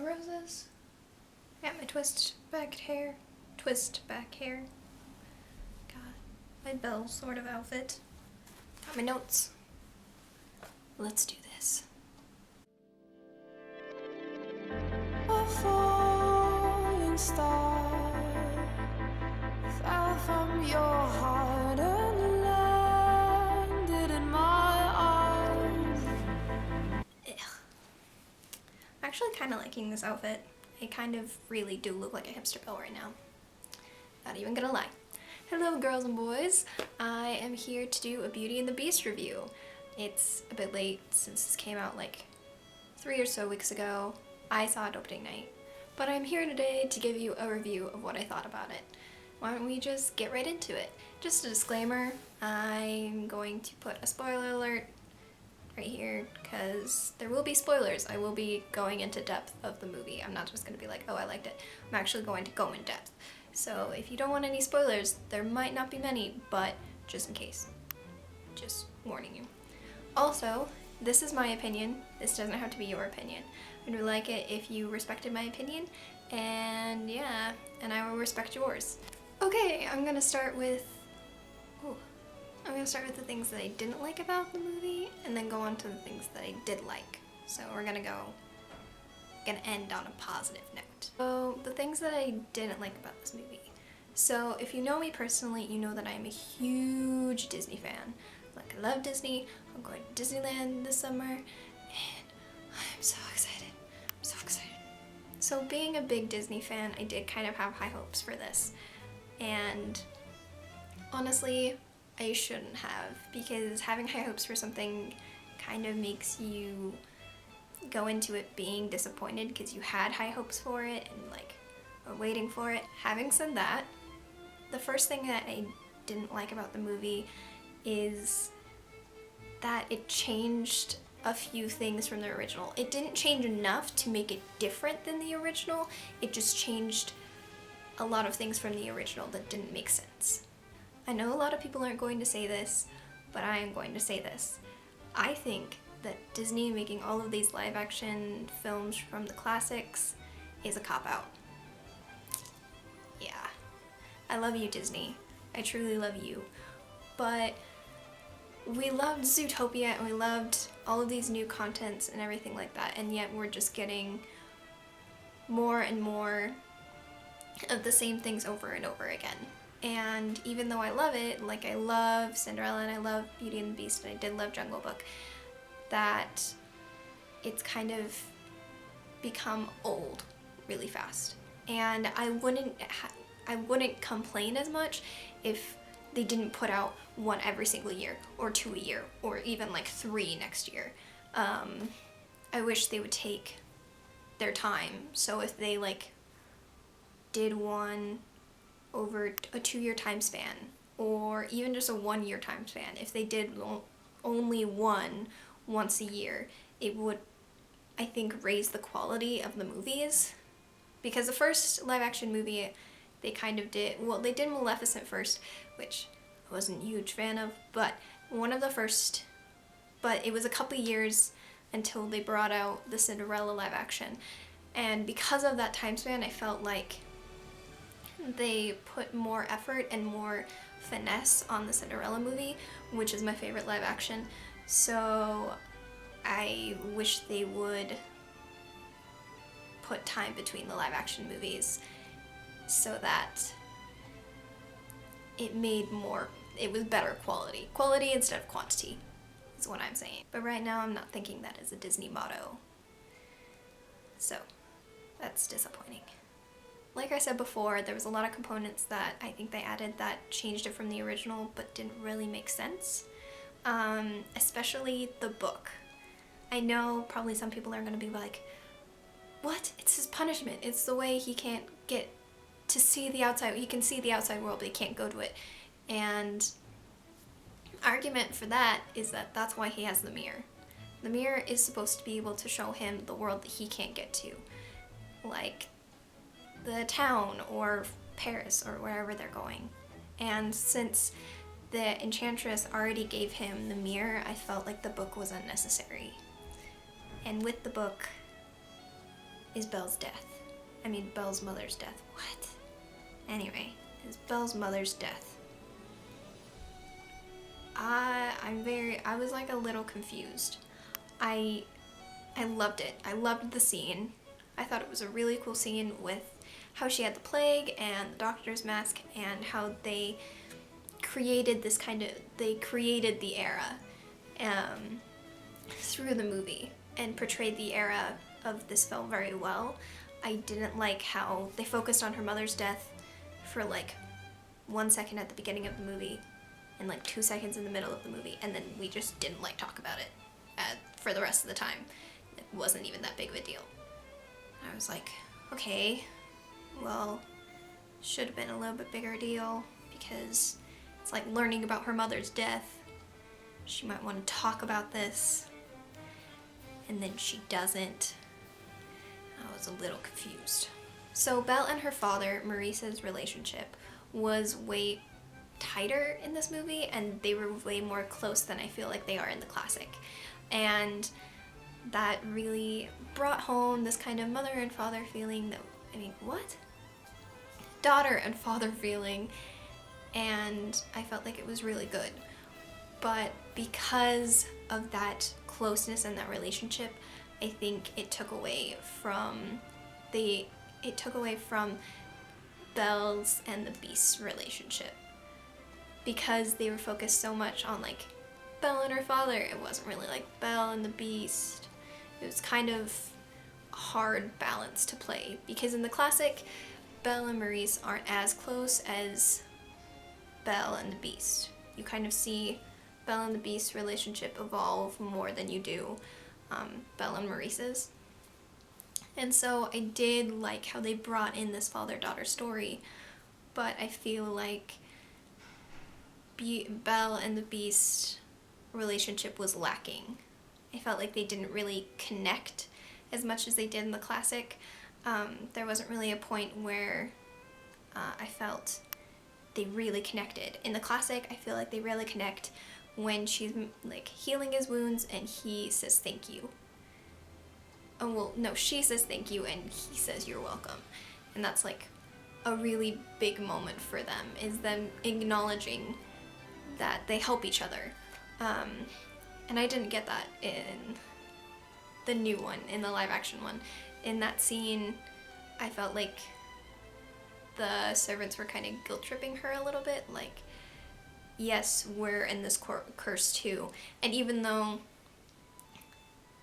roses. I got my twist back hair. Got my Belle sort of outfit. Got my notes. Let's do this. A falling star fell from your heart and landed in my arms. Ugh. I'm actually kind of liking this outfit. I kind of really do look like a hipster belle right now. Not even gonna lie. Hello girls and boys. I am here to do a Beauty and the Beast review. It's a bit late since this came out like 3 or so weeks ago. I saw it opening night. But I'm here today to give you a review of what I thought about it. Why don't we just get right into it? Just a disclaimer, I'm going to put a spoiler alert right here because there will be spoilers. I will be going into depth of the movie. I'm not just going to be like, oh, I liked it. I'm actually going to go in depth. So if you don't want any spoilers, there might not be many, but just in case. Just warning you. Also, this is my opinion. This doesn't have to be your opinion. I would like it if you respected my opinion, and yeah, and I will respect yours. Okay, I'm gonna start with the things that I didn't like about the movie, and then go on to the things that I did like. So we're gonna end on a positive note. So the things that I didn't like about this movie. So if you know me personally, you know that I'm a huge Disney fan. Like, I love Disney. I'm going to Disneyland this summer, and I'm so excited. I'm so excited. So being a big Disney fan, I did kind of have high hopes for this. And honestly, I shouldn't have, because having high hopes for something kind of makes you go into it being disappointed because you had high hopes for it and like were waiting for it. Having said that, the first thing that I didn't like about the movie is that it changed a few things from the original. It didn't change enough to make it different than the original. It just changed a lot of things from the original that didn't make sense. I know a lot of people aren't going to say this, but I am going to say this. I think that Disney making all of these live action films from the classics is a cop-out. Yeah. I love you, Disney. I truly love you. But we loved Zootopia and we loved all of these new contents and everything like that, and yet we're just getting more and more of the same things over and over again. And even though I love it, like I love Cinderella and I love Beauty and the Beast and I did love Jungle Book, that it's kind of become old really fast. And I wouldn't complain as much if they didn't put out one every single year, or 2 a year, or even like 3 next year. I wish they would take their time. So if they like did one over a 2-year time span, or even just a 1-year time span, if they did only one once a year, it would, I think, raise the quality of the movies. Because the first live action movie, they kind of did, well, they did Maleficent first, which I wasn't a huge fan of, but it was a couple years until they brought out the Cinderella live action. And because of that time span, I felt like they put more effort and more finesse on the Cinderella movie, which is my favorite live action. So I wish they would put time between the live action movies so that it was better quality. Quality instead of quantity is what I'm saying. But right now I'm not thinking that is a Disney motto. So that's disappointing. Like I said before, there was a lot of components that I think they added that changed it from the original but didn't really make sense. Especially the book. I know probably some people are going to be like, what? It's his punishment. It's the way he can't get to see the outside. He can see the outside world, but he can't go to it. And argument for that is that that's why he has the mirror. The mirror is supposed to be able to show him the world that he can't get to. Like the town or Paris or wherever they're going. And since the Enchantress already gave him the mirror, I felt like the book was unnecessary. And with the book, is Belle's death. I mean, Belle's mother's death. What? Anyway, is Belle's mother's death. I was like a little confused. I loved it. I loved the scene. I thought it was a really cool scene with how she had the plague and the doctor's mask and how they created the era through the movie and portrayed the era of this film very well. I didn't like how they focused on her mother's death for like 1 second at the beginning of the movie and like 2 seconds in the middle of the movie, and then we just didn't like talk about it for the rest of the time. It wasn't even that big of a deal. I was like, okay, well, should have been a little bit bigger deal, because it's like learning about her mother's death. She might want to talk about this, and then she doesn't. I was a little confused. So Belle and her father, Maurice's relationship, was way tighter in this movie, and they were way more close than I feel like they are in the classic. And that really brought home this kind of mother and father feeling that, I mean, what? Daughter and father feeling, and I felt like it was really good. But because of that closeness and that relationship, I think it took away from Belle's and the Beast's relationship. Because they were focused so much on like Belle and her father, it wasn't really like Belle and the Beast. It was kind of a hard balance to play, because in the classic, Belle and Maurice aren't as close as Belle and the Beast. You kind of see Belle and the Beast's relationship evolve more than you do Belle and Maurice's. And so I did like how they brought in this father-daughter story, but I feel like Belle and the Beast relationship was lacking. I felt like they didn't really connect as much as they did in the classic. There wasn't really a point where I felt they really connected. In the classic, I feel like they really connect when she's like healing his wounds and he says thank you. Oh, well, no, she says thank you and he says you're welcome. And that's like a really big moment for them, is them acknowledging that they help each other. And I didn't get that in the new one, in the live action one. In that scene, I felt like the servants were kind of guilt tripping her a little bit, like, yes, we're in this curse too. And even though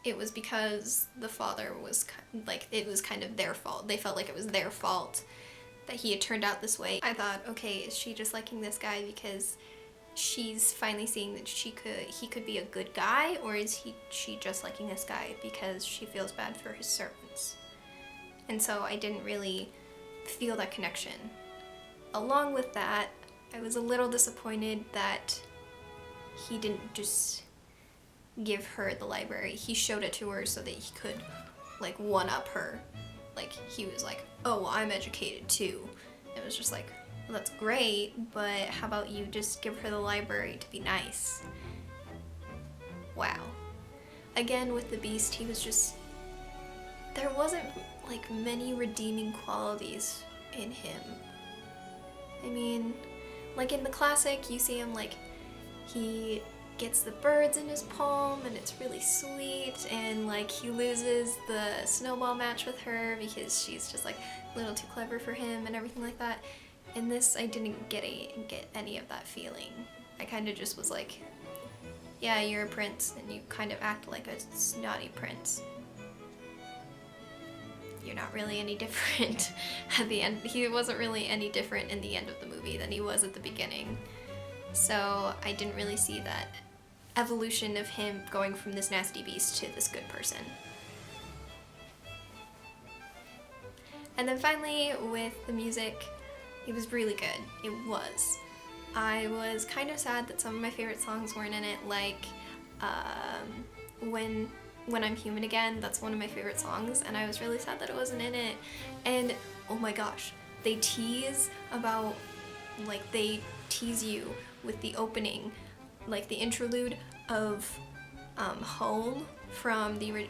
it was because the father was like, it was kind of their fault, they felt like it was their fault that he had turned out this way. I thought, okay, is she just liking this guy because she's finally seeing that he could be a good guy, or is she just liking this guy because she feels bad for his servants? And so I didn't really feel that connection. Along with that, I was a little disappointed that he didn't just give her the library. He showed it to her so that he could like one-up her. Like, he was like, oh, I'm educated too. It was just like, well, that's great, but how about you just give her the library to be nice? Wow. Again, with the Beast, he was just, there wasn't like many redeeming qualities in him. I mean, like in the classic, you see him like, he gets the birds in his palm and it's really sweet, and like he loses the snowball match with her because she's just like a little too clever for him and everything like that. In this, I didn't get any of that feeling. I kind of just was like, yeah, you're a prince and you kind of act like a snotty prince. You're not really any different at the end. He wasn't really any different in the end of the movie than he was at the beginning. So I didn't really see that evolution of him going from this nasty beast to this good person. And then finally, with the music, it was really good. It was. I was kind of sad that some of my favorite songs weren't in it, like When I'm Human Again. That's one of my favorite songs, and I was really sad that it wasn't in it. And oh my gosh, they tease about, like, they tease you with the opening, like the interlude of Home from the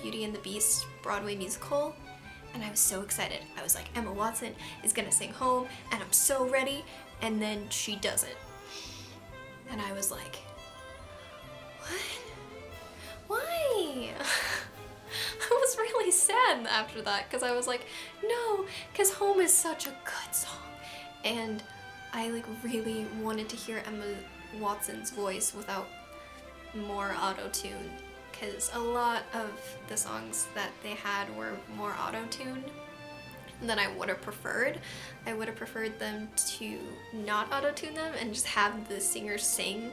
Beauty and the Beast Broadway musical, and I was so excited. I was like, Emma Watson is gonna sing Home, and I'm so ready, and then she doesn't. And I was like, what? Why? I was really sad after that, because I was like, no, because Home is such a good song. And I like really wanted to hear Emma Watson's voice without more auto-tune, because a lot of the songs that they had were more auto-tuned than I would have preferred. I would have preferred them to not auto-tune them and just have the singer sing.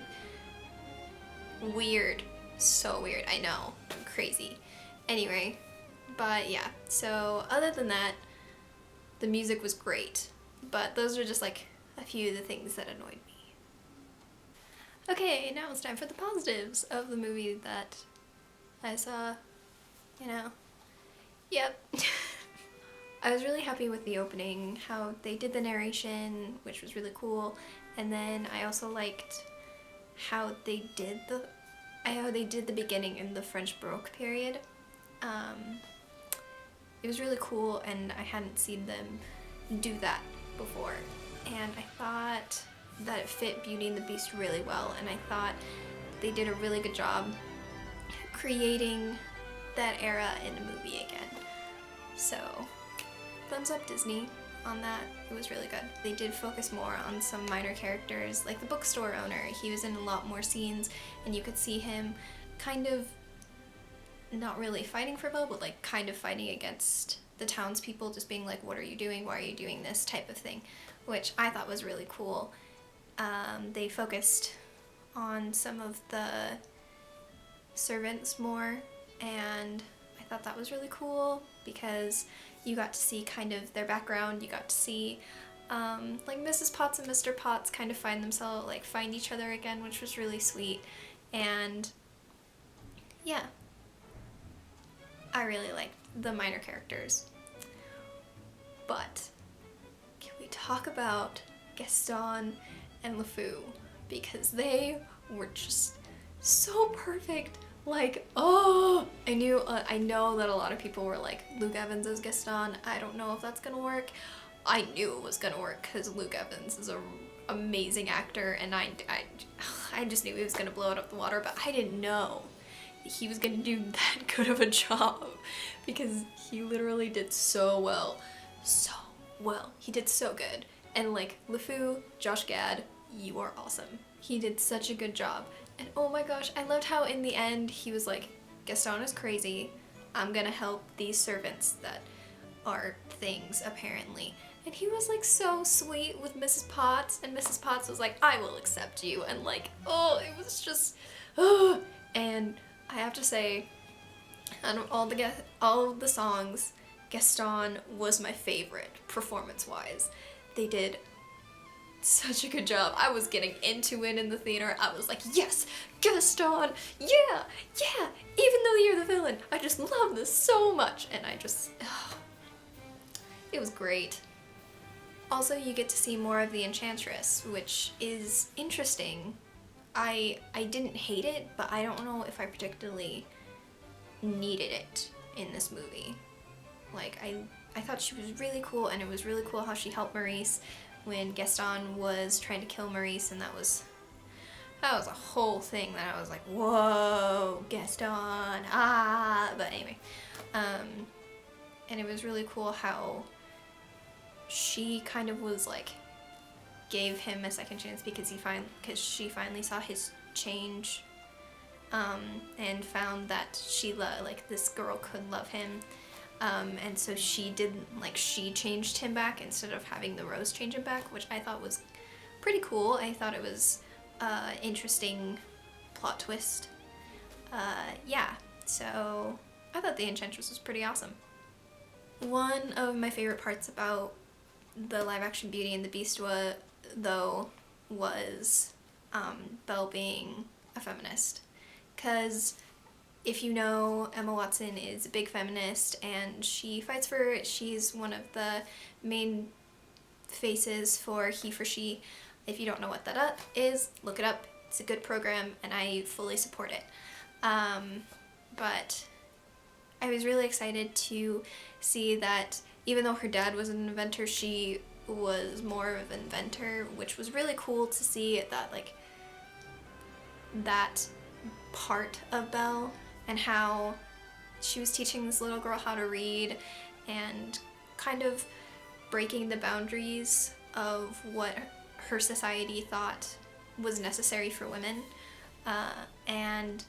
Weird. So weird. I know. Crazy. Anyway, but yeah. So other than that, the music was great. But those are just like a few of the things that annoyed me. Okay, now it's time for the positives of the movie that I saw, you know. Yep. I was really happy with the opening, how they did the narration, which was really cool, and then I also liked how they did the beginning in the French Baroque period. It was really cool, and I hadn't seen them do that before, and I thought that it fit Beauty and the Beast really well, and I thought they did a really good job creating that era in a movie again. So thumbs up Disney on that. It was really good. They did focus more on some minor characters, like the bookstore owner. He was in a lot more scenes, and you could see him kind of not really fighting for Belle, but like kind of fighting against the townspeople, just being like, what are you doing? Why are you doing this type of thing, which I thought was really cool. They focused on some of the servants more, and I thought that was really cool because you got to see kind of their background. You got to see like Mrs. Potts and Mr. Potts kind of find each other again, which was really sweet. And yeah, I really liked the minor characters. But can we talk about Gaston and LeFou, because they were just so perfect. Like, oh, I know that a lot of people were like, Luke Evans as Gaston, I don't know if that's gonna work. I knew it was gonna work because Luke Evans is an amazing actor, and I just knew he was gonna blow it up the water, but I didn't know he was gonna do that good of a job, because he literally did so well. So well. He did so good. And like, LeFou, Josh Gad, you are awesome. He did such a good job. And oh my gosh, I loved how in the end he was like, Gaston is crazy. I'm gonna help these servants that are things, apparently. And he was like so sweet with Mrs. Potts, and Mrs. Potts was like, I will accept you. And like, oh, it was just, oh. And I have to say, out of all of the songs, Gaston was my favorite, performance-wise. They did such a good job. I was getting into it in the theater. I was like, yes, Gaston, yeah, even though you're the villain, I just love this so much. And I just, it was great. Also, you get to see more of the Enchantress, which is interesting. I didn't hate it, but I don't know if I particularly needed it in this movie. Like, I thought she was really cool, and it was really cool how she helped Maurice when Gaston was trying to kill Maurice, and that was a whole thing that I was like, whoa, Gaston, ah, but anyway. And it was really cool how she kind of was like, gave him a second chance because she finally saw his change, and found that Sheila, like, this girl could love him. And so she changed him back instead of having the Rose change him back, which I thought was pretty cool. I thought it was an interesting plot twist. Yeah, so I thought the Enchantress was pretty awesome. One of my favorite parts about the live-action Beauty and the Beast was Belle being a feminist. Because if you know, Emma Watson is a big feminist, and she's one of the main faces for He for She. If you don't know what that is, look it up. It's a good program, and I fully support it. but I was really excited to see that even though her dad was an inventor, she was more of an inventor, which was really cool to see that, like, that part of Belle and how she was teaching this little girl how to read and kind of breaking the boundaries of what her society thought was necessary for women. And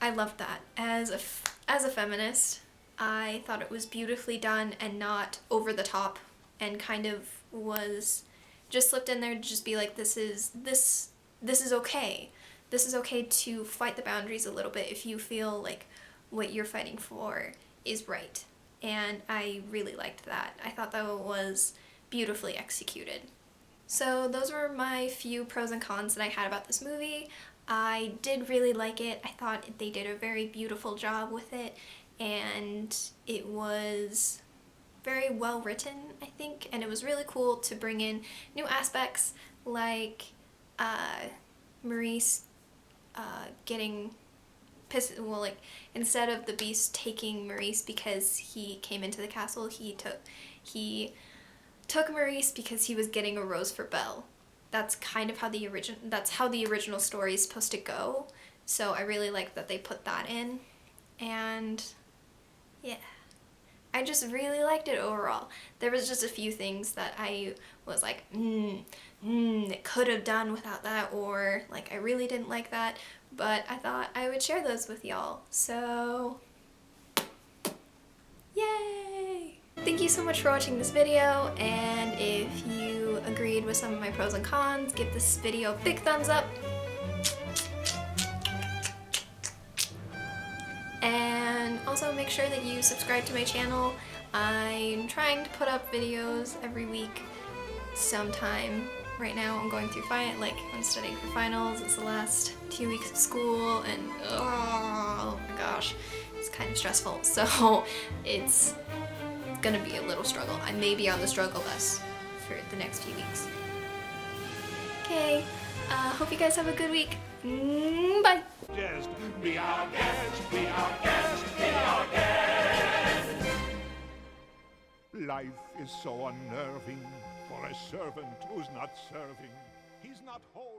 I loved that. As a feminist, I thought it was beautifully done and not over the top, and kind of was just slipped in there to just be like, this is okay. This is okay to fight the boundaries a little bit if you feel like what you're fighting for is right. And I really liked that. I thought that was beautifully executed. So those were my few pros and cons that I had about this movie. I did really like it. I thought they did a very beautiful job with it, and it was very well written, I think, and it was really cool to bring in new aspects like Maurice getting pissed. Well, like, instead of the Beast taking Maurice because he came into the castle, he took Maurice because he was getting a rose for Belle. That's kind of how the original story is supposed to go. So I really like that they put that in, and yeah, I just really liked it overall. There was just a few things that I was like, it could have done without that, or like I really didn't like that, but I thought I would share those with y'all. So yay! Thank you so much for watching this video, and if you agreed with some of my pros and cons, give this video a big thumbs up. And also make sure that you subscribe to my channel. I'm trying to put up videos every week sometime. Right now I'm going through I'm studying for finals. It's the last 2 weeks of school, and oh my gosh, it's kind of stressful. So it's gonna be a little struggle. I may be on the struggle bus for the next few weeks. Okay, hope you guys have a good week. Bye! Just be our guest, be our guest, be our guest. Life is so unnerving for a servant who's not serving. He's not whole.